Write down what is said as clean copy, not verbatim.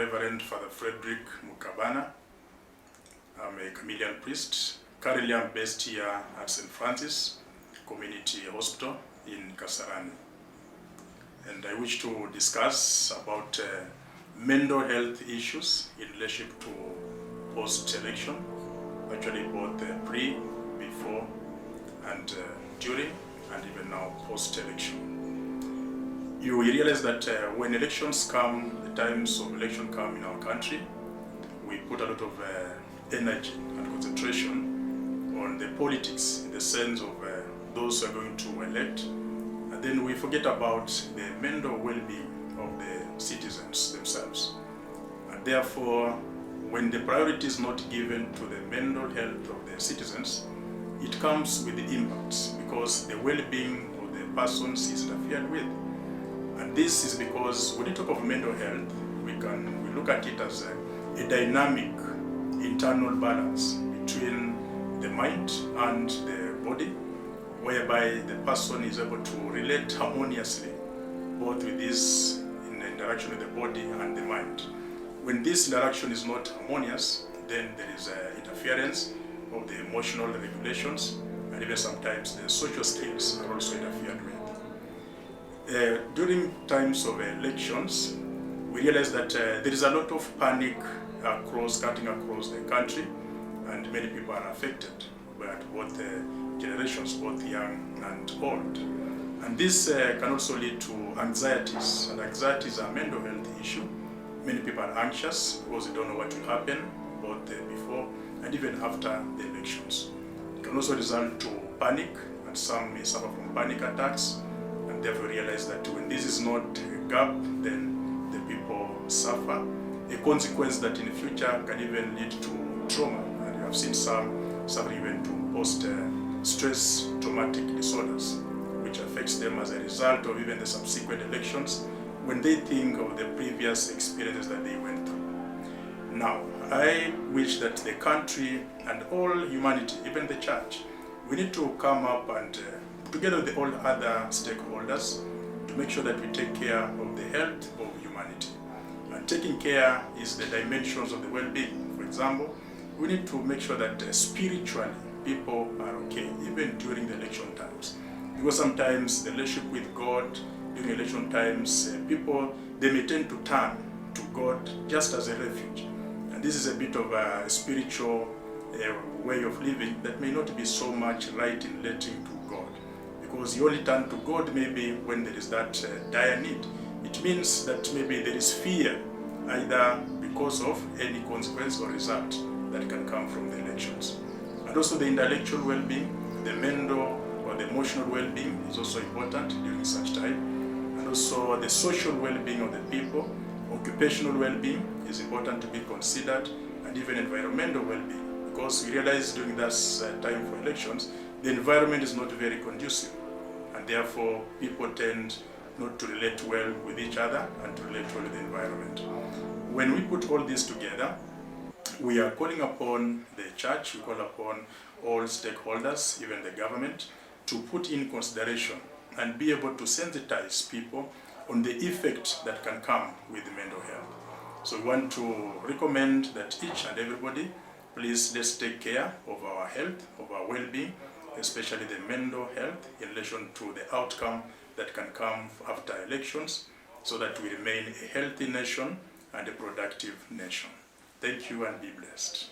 Reverend Father Frederick Mukabana. I'm a chameleon priest. Currently I'm based here at St. Francis Community Hospital in Kasarani. And I wish to discuss about mental health issues in relation to post-election, actually both pre, before, and during, and even now post-election. You will realize that when elections come, the times of election come in our country, we put a lot of energy and concentration on the politics in the sense of those who are going to elect, and then we forget about the mental well-being of the citizens themselves. And therefore, when the priority is not given to the mental health of the citizens, it comes with the impacts, because the well-being of the persons is interfered with. And this is because when you talk of mental health, we look at it as a dynamic internal balance between the mind and the body, whereby the person is able to relate harmoniously both with this in interaction with the body and the mind. When this interaction is not harmonious, then there is interference of the emotional regulations, and even sometimes the social skills are also interfered with. During times of elections, we realize that there is a lot of panic cutting across the country, and many people are affected by both generations, both young and old. And this can also lead to anxieties, and anxiety is a mental health issue. Many people are anxious because they don't know what will happen, both before and even after the elections. It can also result to panic, and some may suffer from panic attacks, and therefore realize that when this is not a gap, then the people suffer. A consequence that in the future can even lead to trauma, and you have seen some suffering even to post-stress traumatic disorders, which affects them as a result of even the subsequent elections when they think of the previous experiences that they went through. Now, I wish that the country and all humanity, even the church, we need to come up and together with all other stakeholders to make sure that we take care of the health of humanity. And taking care is the dimensions of the well-being. For example, we need to make sure that spiritually people are okay, even during the election times. Because sometimes the relationship with God during election times, people, they may tend to turn to God just as a refuge. And this is a bit of a spiritual way of living that may not be so much right in relating to God. Because you only turn to God maybe when there is that dire need. It means that maybe there is fear, either because of any consequence or result that can come from the elections. And also the intellectual well-being, the mental or the emotional well-being is also important during such time. And also the social well-being of the people, occupational well-being is important to be considered, and even environmental well-being. Because we realize during this time for elections, the environment is not very conducive, and therefore people tend not to relate well with each other and to relate well with the environment. When we put all this together, we are calling upon the church, we call upon all stakeholders, even the government, to put in consideration and be able to sensitize people on the effect that can come with mental health. So we want to recommend that each and everybody, please, let's take care of our health, of our well-being, especially the mental health in relation to the outcome that can come after elections, so that we remain a healthy nation and a productive nation. Thank you, and be blessed.